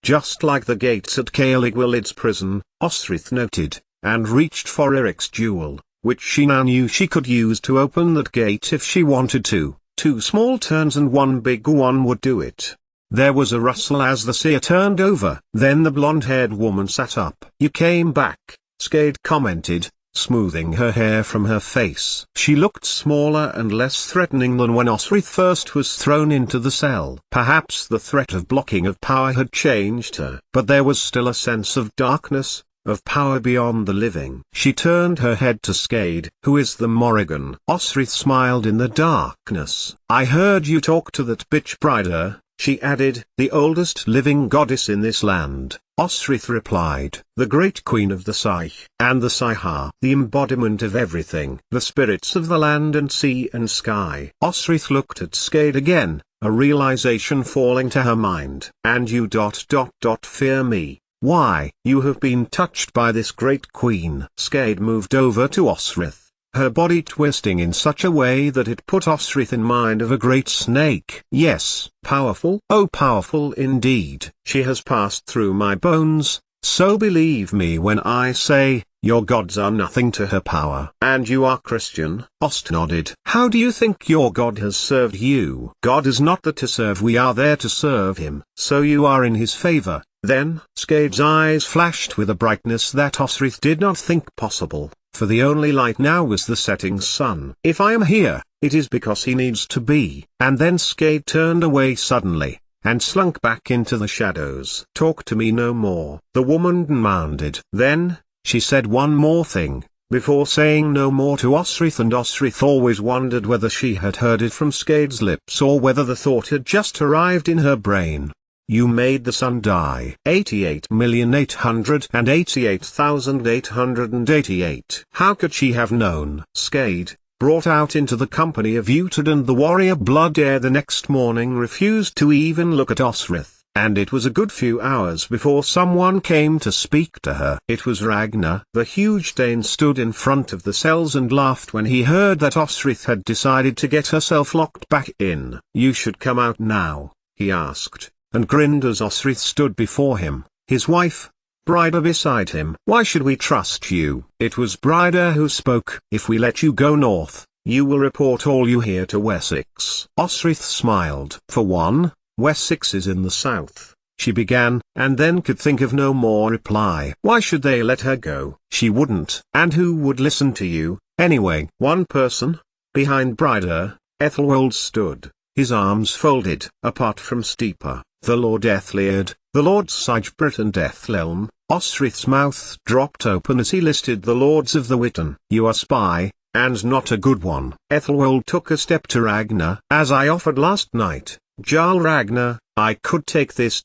just like the gates at Caligwilid's prison, Osrith noted, and reached for Eric's jewel, which she now knew she could use to open that gate if she wanted to. 2 small turns and 1 big one would do it. There was a rustle as the seer turned over. Then the blonde-haired woman sat up. "You came back," Skade commented, smoothing her hair from her face. She looked smaller and less threatening than when Osrith first was thrown into the cell. Perhaps the threat of blocking of power had changed her, but there was still a sense of darkness, of power beyond the living. She turned her head to Skade. "Who is the Morrigan?" Osrith smiled in the darkness. "I heard you talk to that bitch Bryder," she added. "The oldest living goddess in this land," Osrith replied. "The great queen of the Saich and the Saiha. The embodiment of everything. The spirits of the land and sea and sky." Osrith looked at Skade again, a realization falling to her mind. "And you fear me. Why?" "You have been touched by this great queen." Skade moved over to Osrith, her body twisting in such a way that it put Osrith in mind of a great snake. "Yes." "Powerful?" "Oh, powerful indeed. She has passed through my bones, so believe me when I say, your gods are nothing to her power." "And you are Christian?" Ost nodded. "How do you think your God has served you?" "God is not there to serve, we are there to serve him." "So you are in his favor, then?" Skade's eyes flashed with a brightness that Osrith did not think possible, for the only light now was the setting sun. "If I am here, it is because he needs to be." And then Skade turned away suddenly, and slunk back into the shadows. "Talk to me no more," the woman demanded. Then, she said one more thing, before saying no more to Osrith, and Osrith always wondered whether she had heard it from Skade's lips or whether the thought had just arrived in her brain. "You made the sun die." 88,888,888. How could she have known? Skade, brought out into the company of Utad and the warrior Blood Air the next morning, refused to even look at Osrith, and it was a good few hours before someone came to speak to her. It was Ragnar. The huge Dane stood in front of the cells and laughed when he heard that Osrith had decided to get herself locked back in. "You should come out now," he asked, and grinned as Osrith stood before him, his wife, Bryder, beside him. "Why should we trust you?" It was Bryder who spoke. "If we let you go north, you will report all you hear to Wessex." Osrith smiled. "For one, Wessex is in the south," she began, and then could think of no more reply. Why should they let her go? She wouldn't. And who would listen to you, anyway? One person. Behind Bryder, Ethelwold stood, his arms folded. Apart from Steeper, the Lord Ethliard, the Lords Sigebrit and Ethelelm, Osrith's mouth dropped open as he listed the Lords of the Witan. "You are spy, and not a good one." Ethelwold took a step to Ragnar. "As I offered last night, Jarl Ragnar, I could take this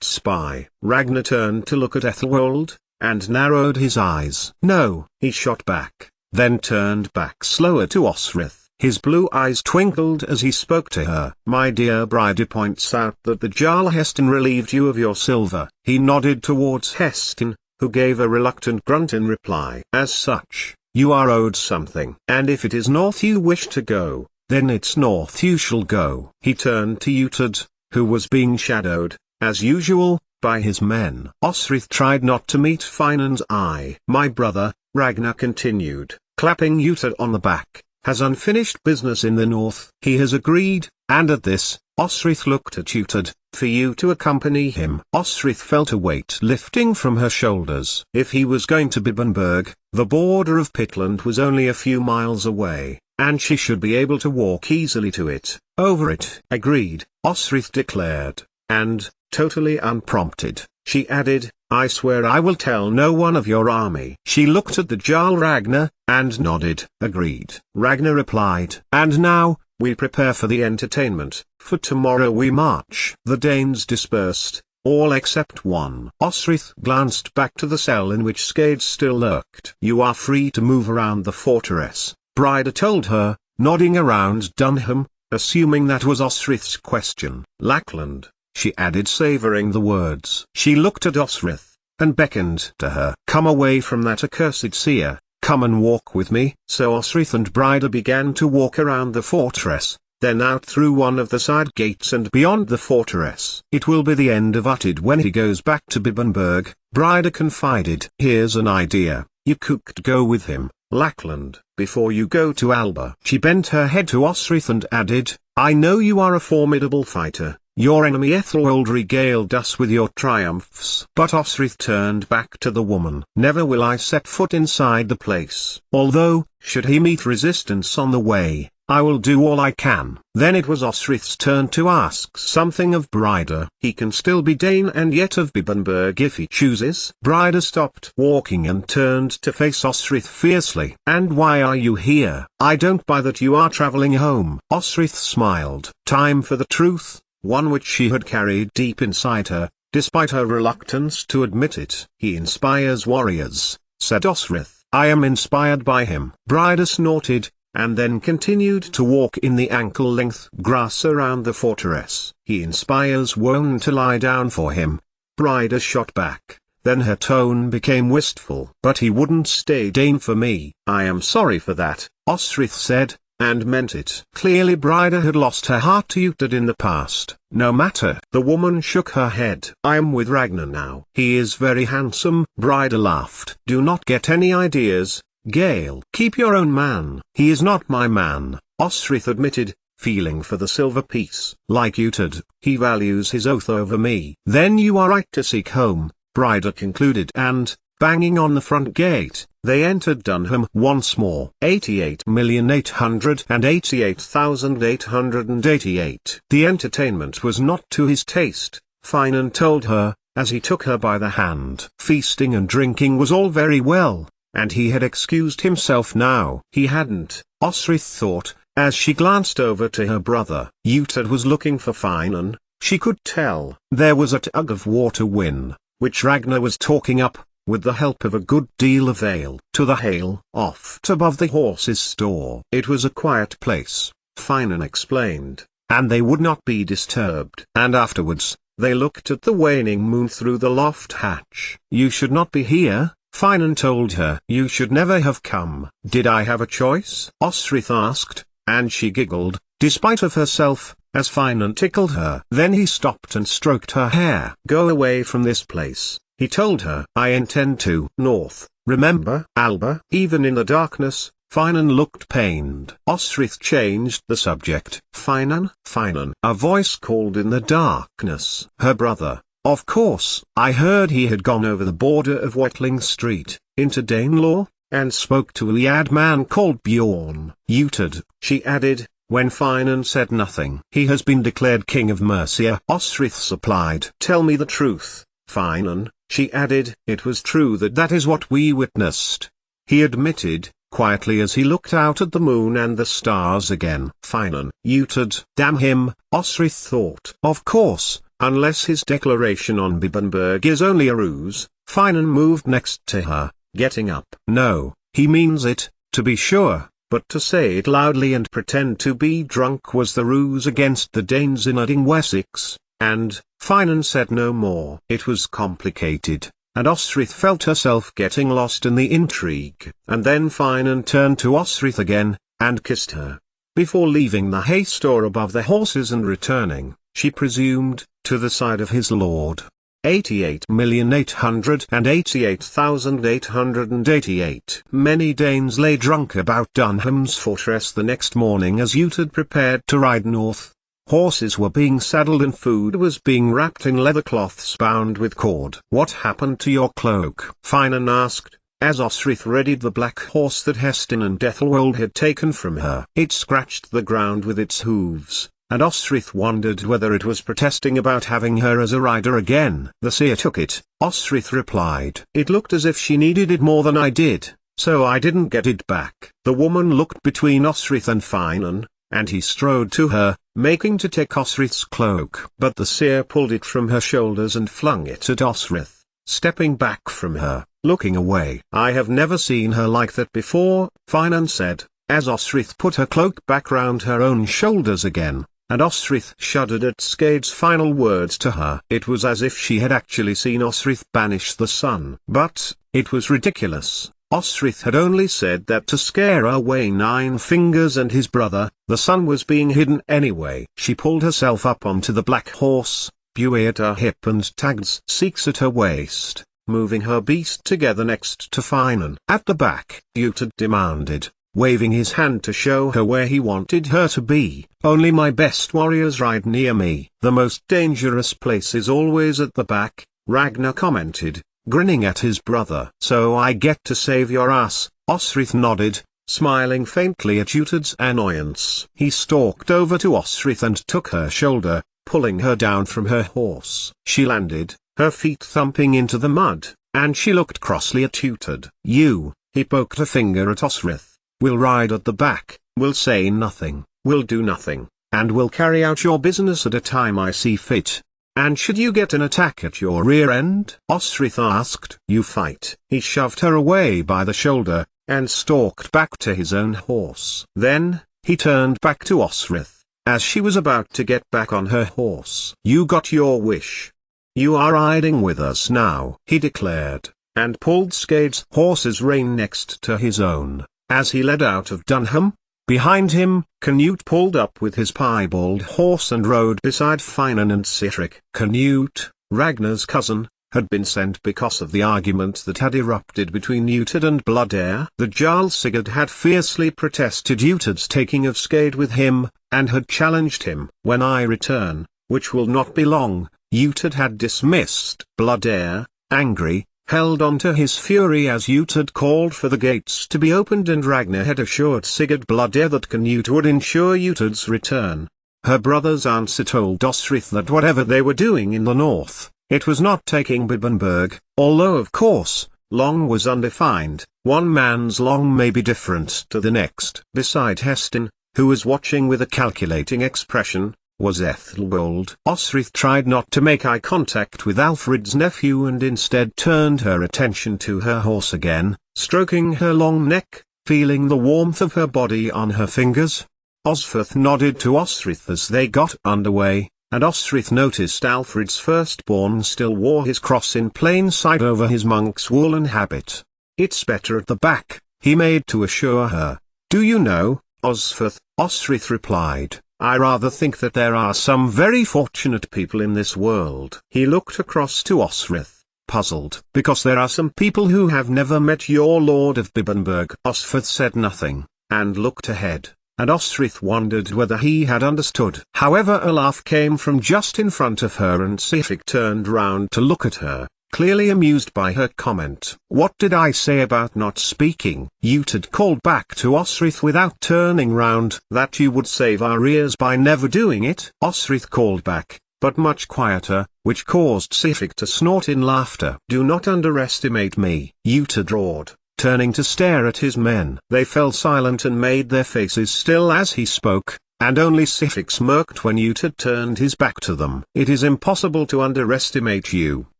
spy." Ragnar turned to look at Ethelwold, and narrowed his eyes. "No," he shot back, then turned back slower to Osrith. His blue eyes twinkled as he spoke to her. "My dear Bryder points out that the Jarl Heston relieved you of your silver." He nodded towards Heston, who gave a reluctant grunt in reply. "As such, you are owed something. And if it is north you wish to go, then it's north you shall go." He turned to Utad, who was being shadowed, as usual, by his men. Osrith tried not to meet Finan's eye. "My brother," Ragnar continued, clapping Utad on the back, "has unfinished business in the north." He has agreed, and at this, Osrith looked at Utad, "for you to accompany him." Osrith felt a weight lifting from her shoulders. If he was going to Bibbenberg, the border of Pitland was only a few miles away, and she should be able to walk easily to it. "Over it." "Agreed," Osrith declared, and, totally unprompted, she added, "I swear I will tell no one of your army." She looked at the Jarl Ragnar, and nodded. "Agreed." Ragnar replied. "And now, we prepare for the entertainment, for tomorrow we march." The Danes dispersed, all except one. Osrith glanced back to the cell in which Skade still lurked. "You are free to move around the fortress," Bryder told her, nodding around Dunham, assuming that was Osrith's question. "Lackland," she added, savoring the words. She looked at Osrith, and beckoned to her. "Come away from that accursed seer, come and walk with me." So Osrith and Bryder began to walk around the fortress, then out through one of the side gates and beyond the fortress. It will be the end of Uttid when he goes back to Bibbenberg, Bryda confided. Here's an idea, you could go with him, Lackland, before you go to Alba. She bent her head to Osrith and added, I know you are a formidable fighter. Your enemy Ethelwald regaled us with your triumphs. But Osrith turned back to the woman. Never will I set foot inside the place. Although, should he meet resistance on the way, I will do all I can. Then it was Osrith's turn to ask something of Bryda. He can still be Dane and yet of Bibbenberg if he chooses. Bryda stopped walking and turned to face Osrith fiercely. And why are you here? I don't buy that you are traveling home. Osrith smiled. Time for the truth, one which she had carried deep inside her, despite her reluctance to admit it. He inspires warriors, said Osrith. I am inspired by him. Bryda snorted, and then continued to walk in the ankle-length grass around the fortress. He inspires women to lie down for him. Bryda shot back, then her tone became wistful. But he wouldn't stay Dane for me. I am sorry for that, Osrith said, and meant it. Clearly Bryda had lost her heart to Uhtred in the past. No matter. The woman shook her head. I am with Ragnar now. He is very handsome. Bryda laughed. Do not get any ideas, Gale. Keep your own man. He is not my man, Osrith admitted, feeling for the silver piece. Like Uhtred, he values his oath over me. Then you are right to seek home, Bryda concluded, and, banging on the front gate, they entered Dunham once more. 88,888,888. The entertainment was not to his taste, Finan told her, as he took her by the hand. Feasting and drinking was all very well, and he had excused himself now. He hadn't, Osrith thought, as she glanced over to her brother. Uhtred was looking for Finan, she could tell. There was a tug of war to win, which Ragnar was talking up, with the help of a good deal of ale. To the Hale, oft above the horse's store. It was a quiet place, Finan explained, and they would not be disturbed. And afterwards, they looked at the waning moon through the loft hatch. You should not be here, Finan told her. You should never have come. Did I have a choice? Osrith asked, and she giggled, despite of herself, as Finan tickled her. Then he stopped and stroked her hair. Go away from this place, he told her. I intend to. North, remember? Alba. Even in the darkness, Finan looked pained. Osrith changed the subject. Finan? Finan. A voice called in the darkness. Her brother. Of course. I heard he had gone over the border of Watling Street, into Danelaw, and spoke to a Liad man called Bjorn. Uhtred, she added, when Finan said nothing. He has been declared king of Mercia, Osrith supplied. Tell me the truth, Finan, she added. It was true that is what we witnessed, he admitted, quietly as he looked out at the moon and the stars again. Finan. Uhtred. Damn him, Osrith thought. Of course, unless his declaration on Bibbenberg is only a ruse. Finan moved next to her, getting up. No, he means it, to be sure, but to say it loudly and pretend to be drunk was the ruse against the Danes invading Wessex, and, Finan said no more. It was complicated, and Osrith felt herself getting lost in the intrigue. And then Finan turned to Osrith again, and kissed her. Before leaving the hay store above the horses and returning, she presumed, to the side of his lord. 88,888,888. Many Danes lay drunk about Dunham's fortress the next morning as Uhtred prepared to ride north. Horses were being saddled and food was being wrapped in leather cloths bound with cord. What happened to your cloak? Finan asked, as Osrith readied the black horse that Hestin and Ethelwald had taken from her. It scratched the ground with its hooves, and Osrith wondered whether it was protesting about having her as a rider again. The seer took it, Osrith replied. It looked as if she needed it more than I did, so I didn't get it back. The woman looked between Osrith and Finan, and he strode to her, making to take Osrith's cloak. But the seer pulled it from her shoulders and flung it at Osrith, stepping back from her, looking away. I have never seen her like that before, Finan said, as Osrith put her cloak back round her own shoulders again. And Osrith shuddered at Skade's final words to her. It was as if she had actually seen Osrith banish the sun. But, it was ridiculous. Osrith had only said that to scare away Nine Fingers and his brother. The sun was being hidden anyway. She pulled herself up onto the black horse, Buey at her hip and Tags Seeks at her waist, moving her beast together next to Finan. At the back, Utad demanded, waving his hand to show her where he wanted her to be. Only my best warriors ride near me. The most dangerous place is always at the back, Ragnar commented, grinning at his brother. So I get to save your ass, Osrith nodded, smiling faintly at Utad's annoyance. He stalked over to Osrith and took her shoulder, pulling her down from her horse. She landed, her feet thumping into the mud, and she looked crossly at Utad. You, he poked a finger at Osrith. We'll ride at the back, we'll say nothing, we'll do nothing, and we'll carry out your business at a time I see fit. And should you get an attack at your rear end? Osrith asked. You fight. He shoved her away by the shoulder, and stalked back to his own horse. Then, he turned back to Osrith, as she was about to get back on her horse. You got your wish. You are riding with us now, he declared, and pulled Skade's horse's rein next to his own. As he led out of Dunham, behind him, Canute pulled up with his piebald horse and rode beside Finan and Sihtric. Canute, Ragnar's cousin, had been sent because of the argument that had erupted between Utad and Bloodheir. The Jarl Sigurd had fiercely protested Utad's taking of Skade with him, and had challenged him. When I return, which will not be long, Utad had dismissed Bloodheir, angry, held on to his fury as Utad called for the gates to be opened, and Ragnar had assured Sigurd Bloodheir that Canute would ensure Utad's return. Her brother's answer told Osrith that whatever they were doing in the north, it was not taking Bibbenberg, although of course, long was undefined. One man's long may be different to the next. Beside Hestin, who was watching with a calculating expression, was Ethelgold. Osrith tried not to make eye contact with Alfred's nephew and instead turned her attention to her horse again, stroking her long neck, feeling the warmth of her body on her fingers. Osferth nodded to Osrith as they got underway, and Osrith noticed Alfred's firstborn still wore his cross in plain sight over his monk's woolen habit. It's better at the back, he made to assure her. Do you know, Osferth, Osrith replied, I rather think that there are some very fortunate people in this world. He looked across to Osrith, puzzled. Because there are some people who have never met your Lord of Bibbenberg. Osferth said nothing, and looked ahead, and Osrith wondered whether he had understood. However, a laugh came from just in front of her, and Sihtric turned round to look at her, clearly amused by her comment. What did I say about not speaking? Utad called back to Osrith without turning round. That you would save our ears by never doing it? Osrith called back, but much quieter, which caused Sihtric to snort in laughter. Do not underestimate me, Utad roared, turning to stare at his men. They fell silent and made their faces still as he spoke, and only Sihtric smirked when Utad turned his back to them. It is impossible to underestimate you,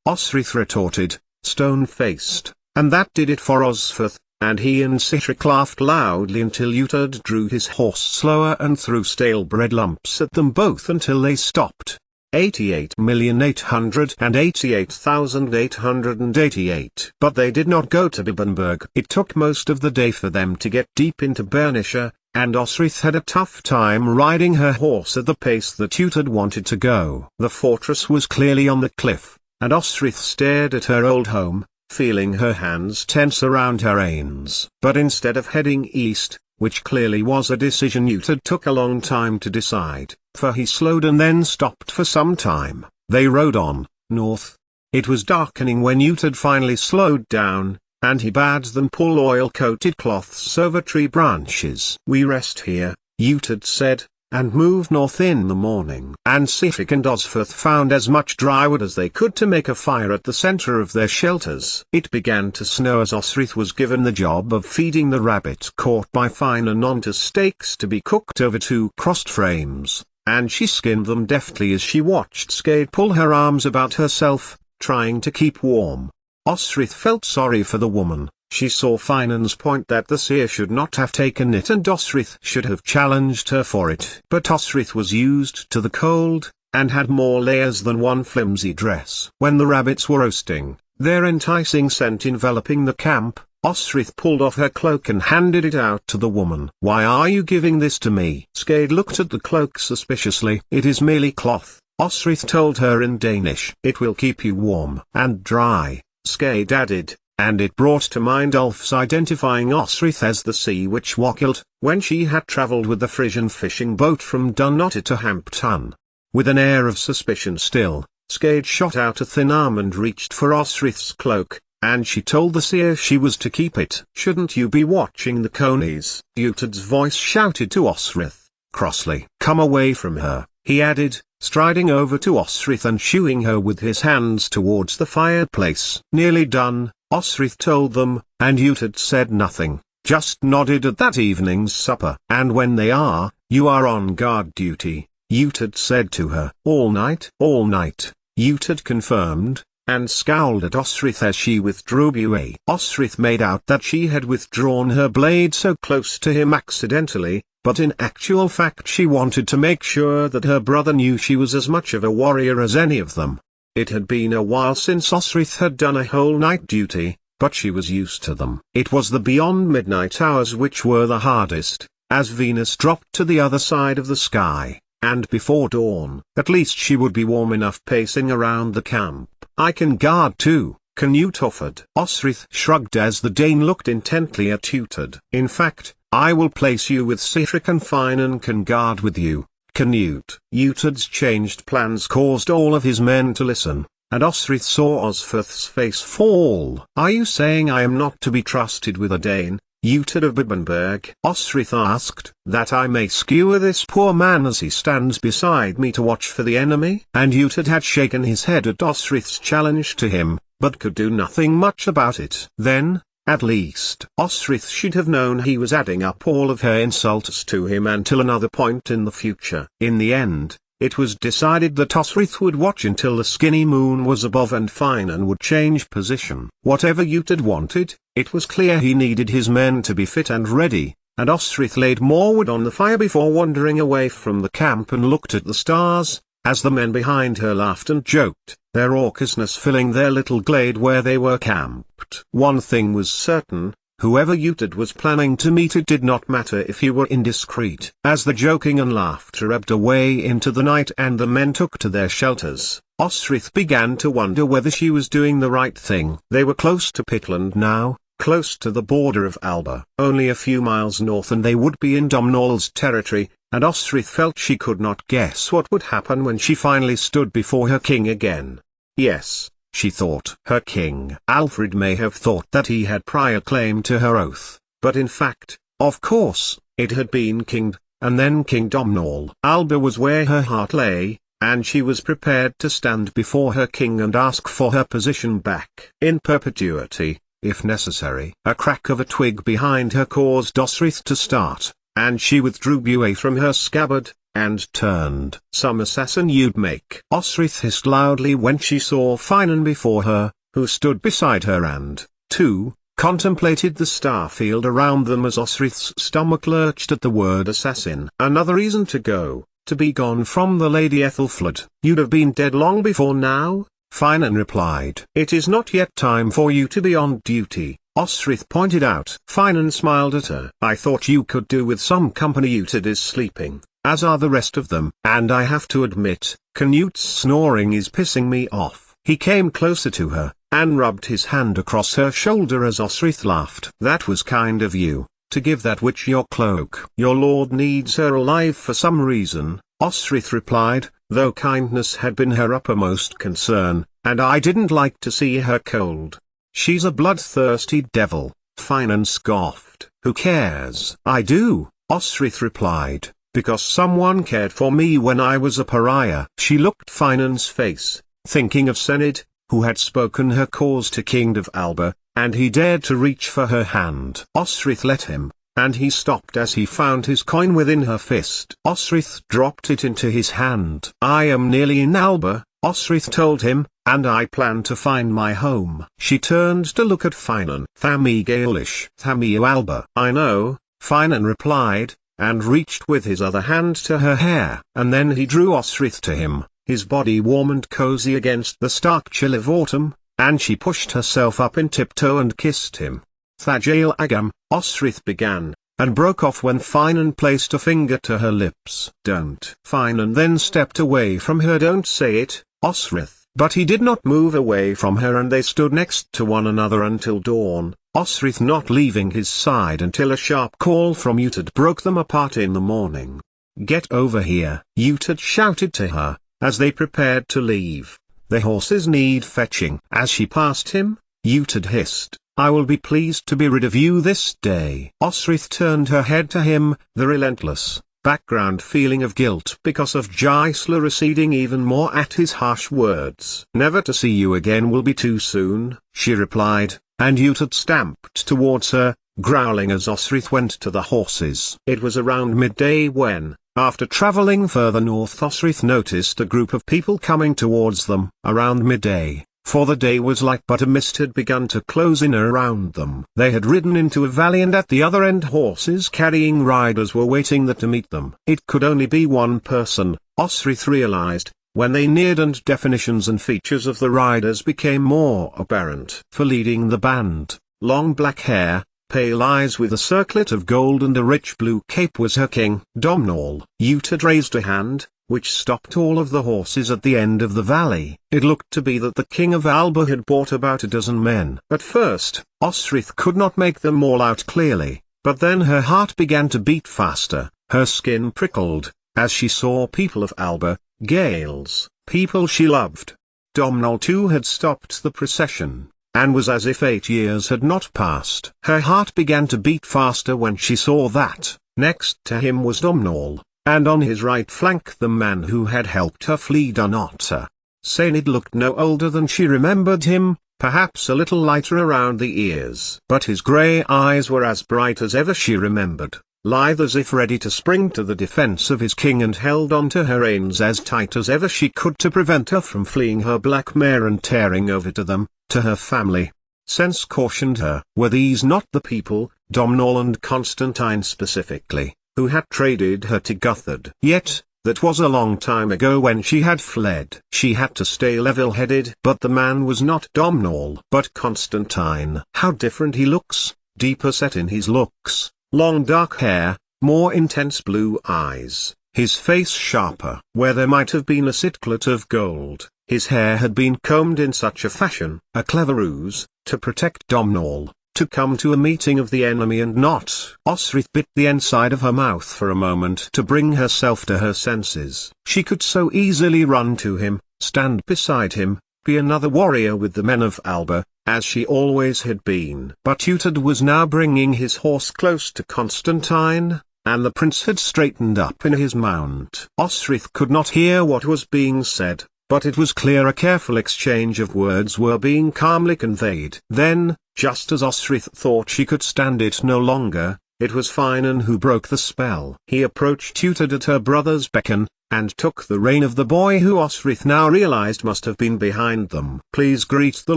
Osrith retorted, stone-faced, and that did it for Osferth, and he and Sihtric laughed loudly until Utad drew his horse slower and threw stale bread lumps at them both until they stopped. 88,888,888. But they did not go to Bibbenberg. It took most of the day for them to get deep into Bernischer, and Osrith had a tough time riding her horse at the pace that Utad wanted to go. The fortress was clearly on the cliff, and Osrith stared at her old home, feeling her hands tense around her reins. But instead of heading east, which clearly was a decision Utad took a long time to decide, for he slowed and then stopped for some time, they rode on, north. It was darkening when Utad finally slowed down, and he bade them pull oil-coated cloths over tree branches. We rest here, Utad said, and move north in the morning. And Sihtric and Osferth found as much dry wood as they could to make a fire at the center of their shelters. It began to snow as Osferth was given the job of feeding the rabbit caught by Finan onto steaks to be cooked over 2 crossed frames, and she skinned them deftly as she watched Skade pull her arms about herself, trying to keep warm. Osferth felt sorry for the woman. She saw Finan's point that the seer should not have taken it and Osferth should have challenged her for it. But Osferth was used to the cold, and had more layers than one flimsy dress. When the rabbits were roasting, their enticing scent enveloping the camp, Osrith pulled off her cloak and handed it out to the woman. "Why are you giving this to me?" Skade looked at the cloak suspiciously. "It is merely cloth," Osrith told her in Danish. "It will keep you warm and dry," Skade added, and it brought to mind Ulf's identifying Osrith as the sea witch Wakilt, when she had travelled with the Frisian fishing boat from Dunnottar to Hampton. With an air of suspicion still, Skade shot out a thin arm and reached for Osrith's cloak, and she told the seer she was to keep it. "Shouldn't you be watching the conies?" Utad's voice shouted to Osrith, crossly. "Come away from her," he added, striding over to Osrith and shooing her with his hands towards the fireplace. "Nearly done," Osrith told them, and Utad said nothing, just nodded at that evening's supper. "And when they are, you are on guard duty," Utad said to her. "All night?" "All night," Utad confirmed, and scowled at Osrith as she withdrew away. Osrith made out that she had withdrawn her blade so close to him accidentally, but in actual fact she wanted to make sure that her brother knew she was as much of a warrior as any of them. It had been a while since Osrith had done a whole night duty, but she was used to them. It was the beyond midnight hours which were the hardest, as Venus dropped to the other side of the sky, and before dawn, at least she would be warm enough pacing around the camp. "I can guard too," Canute offered. Osrith shrugged as the Dane looked intently at Utad. "In fact, I will place you with Sihtric and Finan can guard with you, Canute." Utad's changed plans caused all of his men to listen, and Osrith saw Osferth's face fall. "Are you saying I am not to be trusted with a Dane, Utad of Bibbenberg?" Osrith asked. "That I may skewer this poor man as he stands beside me to watch for the enemy?" And Utad had shaken his head at Osrith's challenge to him, but could do nothing much about it. Then, at least, Osrith should have known he was adding up all of her insults to him until another point in the future. In the end, it was decided that Osrith would watch until the skinny moon was above and Finan would change position. Whatever Utad wanted, it was clear he needed his men to be fit and ready, and Osrith laid more wood on the fire before wandering away from the camp and looked at the stars, as the men behind her laughed and joked, their raucousness filling their little glade where they were camped. One thing was certain: whoever Utad was planning to meet, it did not matter if he were indiscreet. As the joking and laughter ebbed away into the night and the men took to their shelters, Osrith began to wonder whether she was doing the right thing. They were close to Pitland now, close to the border of Alba. Only a few miles north and they would be in Domhnall's territory, and Osrith felt she could not guess what would happen when she finally stood before her king again. Yes, she thought. Her king. Alfred may have thought that he had prior claim to her oath, but in fact, of course, it had been King, and then King Domhnall. Alba was where her heart lay, and she was prepared to stand before her king and ask for her position back in perpetuity, if necessary. A crack of a twig behind her caused Osrith to start, and she withdrew away from her scabbard, and turned. "Some assassin you'd make," Osrith hissed loudly when she saw Finan before her, who stood beside her and, too, contemplated the starfield around them as Osrith's stomach lurched at the word assassin. "Another reason to go, to be gone from the Lady Ethelfled." "You'd have been dead long before now," Finan replied. "It is not yet time for you to be on duty," Osrith pointed out. Finan smiled at her. "I thought you could do with some company. Utad is sleeping, as are the rest of them, and I have to admit, Canute's snoring is pissing me off." He came closer to her, and rubbed his hand across her shoulder as Osrith laughed. "That was kind of you, to give that witch your cloak." "Your lord needs her alive for some reason," Osrith replied, though kindness had been her uppermost concern, "and I didn't like to see her cold." "She's a bloodthirsty devil," Finan scoffed. "Who cares?" "I do," Osrith replied, "because someone cared for me when I was a pariah." She looked Finan's face, thinking of Sened, who had spoken her cause to King of Alba, and he dared to reach for her hand. Osrith let him, and he stopped as he found his coin within her fist. Osrith dropped it into his hand. "I am nearly in Alba," Osrith told him, "and I plan to find my home." She turned to look at Finan. "Thami Gaelish. Thami Alba." "I know," Finan replied, and reached with his other hand to her hair. And then he drew Osrith to him, his body warm and cozy against the stark chill of autumn, and she pushed herself up in tiptoe and kissed him. Thajal Agam, Osrith began, and broke off when Finan placed a finger to her lips. Don't. Finan then stepped away from her. Don't say it, Osrith. But he did not move away from her, and they stood next to one another until dawn, Osrith not leaving his side until a sharp call from Uhtred broke them apart in the morning. Get over here, Uhtred shouted to her, as they prepared to leave. The horses need fetching. As she passed him, Uhtred hissed, I will be pleased to be rid of you this day. Osrith turned her head to him, the relentless, background feeling of guilt because of Gisela receding even more at his harsh words. Never to see you again will be too soon, she replied, and Uhtred stamped towards her, growling as Osrith went to the horses. It was around midday when, after traveling further north, Osrith noticed a group of people coming towards them. Around midday, for the day was light but a mist had begun to close in around them. They had ridden into a valley, and at the other end horses carrying riders were waiting there to meet them. It could only be one person, Osrith realized, when they neared, and definitions and features of the riders became more apparent. For leading the band, long black hair, pale eyes with a circlet of gold and a rich blue cape, was her king. Domnall. Uhtred raised a hand, which stopped all of the horses at the end of the valley. It looked to be that the king of Alba had brought about a dozen men. At first, Osrith could not make them all out clearly, but then her heart began to beat faster, her skin prickled, as she saw people of Alba, Gales, people she loved. Domnall too had stopped the procession, and was as if 8 years had not passed. Her heart began to beat faster when she saw that, next to him was Domnall, and on his right flank the man who had helped her flee Dunotter. Sainid looked no older than she remembered him, perhaps a little lighter around the ears. But his grey eyes were as bright as ever she remembered, lithe as if ready to spring to the defense of his king, and held on to her reins as tight as ever she could to prevent her from fleeing her black mare and tearing over to them, to her family. Sense cautioned her. Were these not the people, Domnall and Constantine specifically, who had traded her to Guthred? Yet, that was a long time ago when she had fled. She had to stay level-headed. But the man was not Domnall, but Constantine. How different he looks, deeper set in his looks, long dark hair, more intense blue eyes, his face sharper. Where there might have been a circlet of gold, his hair had been combed in such a fashion, a clever ruse, to protect Domnall, to come to a meeting of the enemy and not. Osrith bit the inside of her mouth for a moment to bring herself to her senses. She could so easily run to him, stand beside him, be another warrior with the men of Alba, as she always had been. But Uhtred was now bringing his horse close to Constantine, and the prince had straightened up in his mount. Osrith could not hear what was being said, but it was clear a careful exchange of words were being calmly conveyed. Then, just as Osrith thought she could stand it no longer, it was Finan who broke the spell. He approached Uhtred at her brother's beckon, and took the rein of the boy who Osrith now realized must have been behind them. Please greet the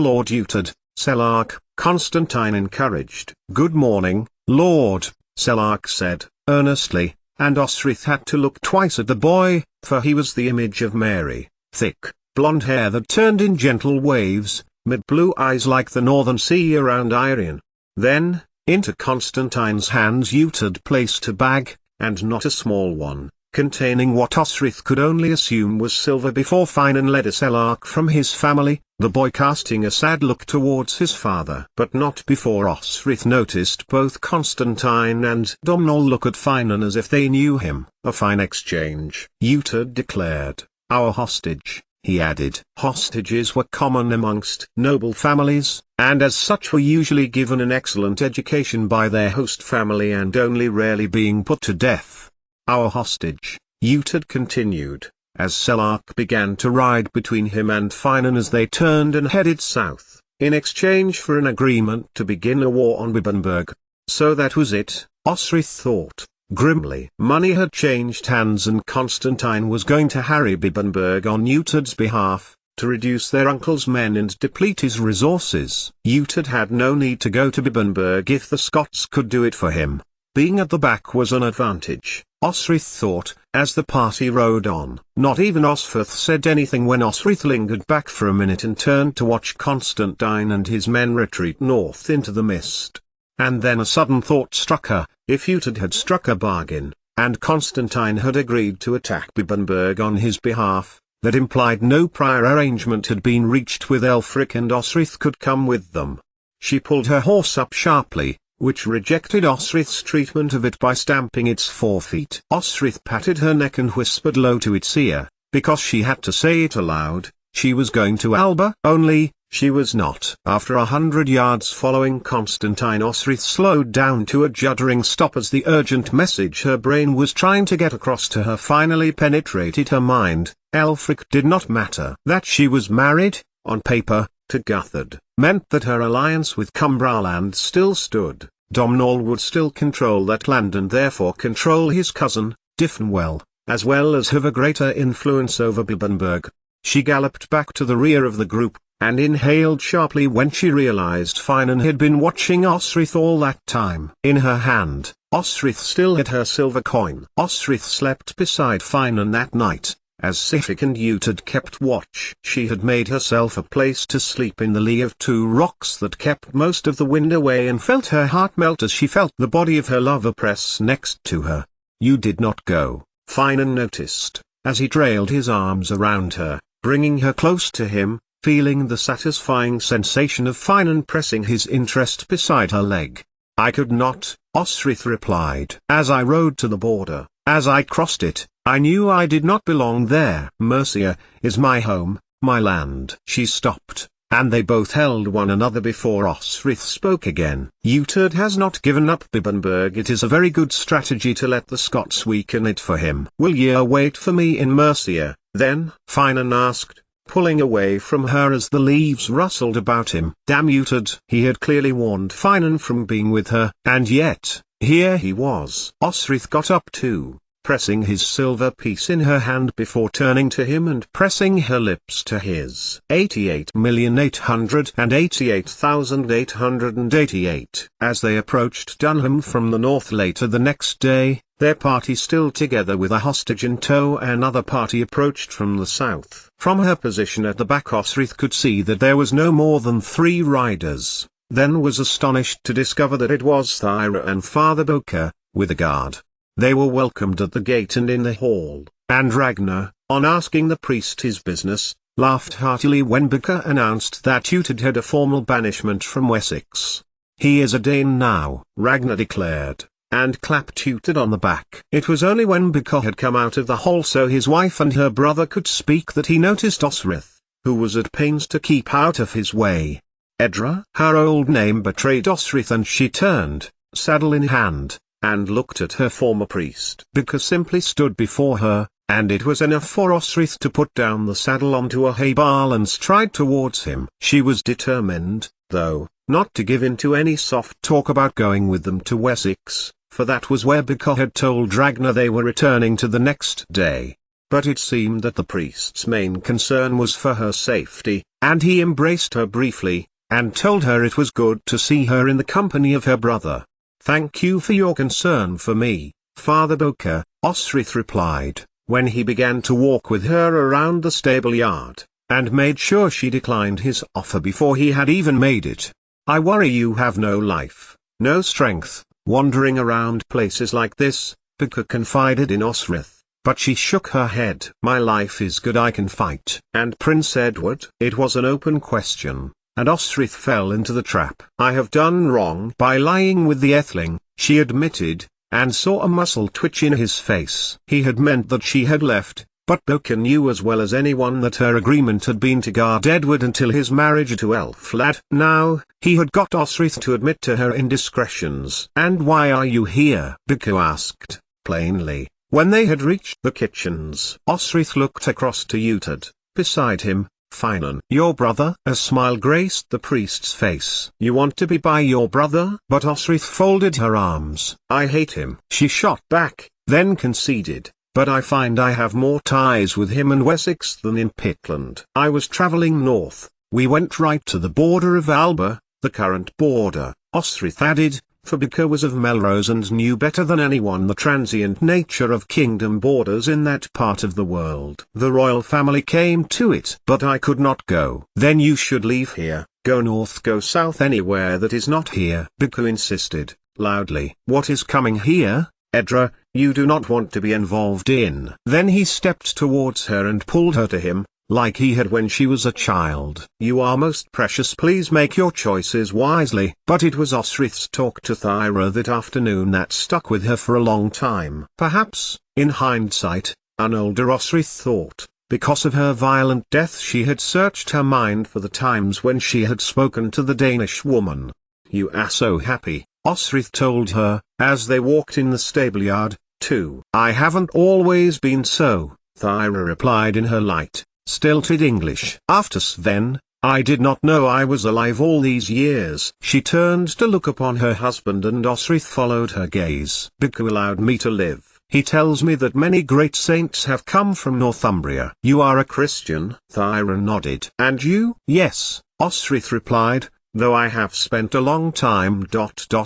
Lord Uhtred, Selark, Constantine encouraged. Good morning, Lord, Selark said, earnestly, and Osrith had to look twice at the boy, for he was the image of Mary. Thick, blonde hair that turned in gentle waves, mid-blue eyes like the northern sea around Irion. Then, into Constantine's hands Uhtred placed a bag, and not a small one, containing what Osrith could only assume was silver. Before Finan led a Selark from his family, the boy casting a sad look towards his father. But not before Osrith noticed both Constantine and Domnall look at Finan as if they knew him. A fine exchange, Uhtred declared. Our hostage, he added. Hostages were common amongst noble families, and as such were usually given an excellent education by their host family and only rarely being put to death. Our hostage, Uhtred continued, as Selark began to ride between him and Finan as they turned and headed south, in exchange for an agreement to begin a war on Bibbenberg. So that was it, Osrith thought grimly. Money had changed hands, and Constantine was going to harry Bibbenberg on Uhtred's behalf, to reduce their uncle's men and deplete his resources. Uhtred had no need to go to Bibbenberg if the Scots could do it for him. Being at the back was an advantage, Osrith thought, as the party rode on. Not even Osferth said anything when Osrith lingered back for a minute and turned to watch Constantine and his men retreat north into the mist. And then a sudden thought struck her: if Utid had struck a bargain, and Constantine had agreed to attack Bibbenberg on his behalf, that implied no prior arrangement had been reached with Elfric, and Osrith could come with them. She pulled her horse up sharply, which rejected Osrith's treatment of it by stamping its forefeet. Osrith patted her neck and whispered low to its ear, because she had to say it aloud: she was going to Alba. Only, she was not. After 100 yards following Constantine, Osrith slowed down to a juddering stop as the urgent message her brain was trying to get across to her finally penetrated her mind. Elfric did not matter. That she was married, on paper, to Guthard, meant that her alliance with Cumbraland still stood. Domhnall would still control that land and therefore control his cousin, Dyfnwell, as well as have a greater influence over Bibbenberg. She galloped back to the rear of the group, and inhaled sharply when she realized Finan had been watching Osrith all that time. In her hand, Osrith still had her silver coin. Osrith slept beside Finan that night, as Sihik and Utid kept watch. She had made herself a place to sleep in the lee of 2 rocks that kept most of the wind away, and felt her heart melt as she felt the body of her lover press next to her. "You did not go," Finan noticed, as he trailed his arms around her, bringing her close to him, feeling the satisfying sensation of Finan pressing his interest beside her leg. "I could not," Osrith replied. "As I rode to the border, as I crossed it, I knew I did not belong there. Mercia is my home, my land." She stopped, and they both held one another before Osrith spoke again. "Utid has not given up Bibbenberg. It is a very good strategy to let the Scots weaken it for him." "Will ye wait for me in Mercia, then?" Finan asked, pulling away from her as the leaves rustled about him. Damn Utid! He had clearly warned Finan from being with her, and yet, here he was. Osrith got up too, pressing his silver piece in her hand before turning to him and pressing her lips to his. 88,888,888. As they approached Dunham from the north later the next day, their party still together with a hostage in tow, another party approached from the south. From her position at the back, Osrith could see that there was no more than 3 riders, then was astonished to discover that it was Thyra and Father Boker, with a guard. They were welcomed at the gate and in the hall, and Ragnar, on asking the priest his business, laughed heartily when Boker announced that Utid had a formal banishment from Wessex. "He is a Dane now," Ragnar declared, and clapped Utid on the back. It was only when Boker had come out of the hall so his wife and her brother could speak that he noticed Osrith, who was at pains to keep out of his way. Edra, her old name betrayed Osrith, and she turned, saddle in hand, and looked at her former priest. Boker simply stood before her, and it was enough for Osrith to put down the saddle onto a hay bale and stride towards him. She was determined, though, not to give in to any soft talk about going with them to Wessex, for that was where Boker had told Ragnar they were returning to the next day. But it seemed that the priest's main concern was for her safety, and he embraced her briefly, and told her it was good to see her in the company of her brother. "Thank you for your concern for me, Father Boker," Osrith replied, when he began to walk with her around the stable yard, and made sure she declined his offer before he had even made it. "I worry you have no life, no strength, wandering around places like this," Boker confided in Osrith, but she shook her head. "My life is good, I can fight." "And Prince Edward?" It was an open question, and Osrith fell into the trap. "I have done wrong by lying with the Atheling," she admitted, and saw a muscle twitch in his face. He had meant that she had left, but Boker knew as well as anyone that her agreement had been to guard Edward until his marriage to Elflad. Now, he had got Osrith to admit to her indiscretions. "And why are you here?" Boker asked, plainly, when they had reached the kitchens. Osrith looked across to Utid, beside him. "Finan, your brother?" A smile graced the priest's face. "You want to be by your brother?" But Osrith folded her arms. "I hate him," she shot back, then conceded, "but I find I have more ties with him and Wessex than in Pitland. I was traveling north, we went right to the border of Alba, the current border," Osrith added, for Bika was of Melrose and knew better than anyone the transient nature of kingdom borders in that part of the world. The royal family came to it. But I could not go. Then you should leave here, go north, go south, anywhere that is not here, Bika insisted, loudly. What is coming here, Edra, you do not want to be involved in. Then he stepped towards her and pulled her to him, like he had when she was a child. You are most precious, please make your choices wisely. But it was Osrith's talk to Thyra that afternoon that stuck with her for a long time. Perhaps, in hindsight, an older Osrith thought, because of her violent death she had searched her mind for the times when she had spoken to the Danish woman. You are so happy, Osrith told her, as they walked in the stableyard, too. I haven't always been so, Thyra replied in her light, stilted English. After then, I did not know I was alive all these years. She turned to look upon her husband and Osrith followed her gaze. Bika allowed me to live. He tells me that many great saints have come from Northumbria. You are a Christian? Thyra nodded. And you? Yes, Osrith replied, though I have spent a long time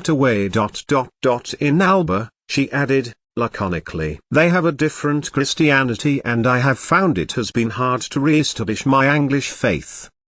away in Alba, she added, laconically. They have a different Christianity and I have found it has been hard to re-establish my English faith.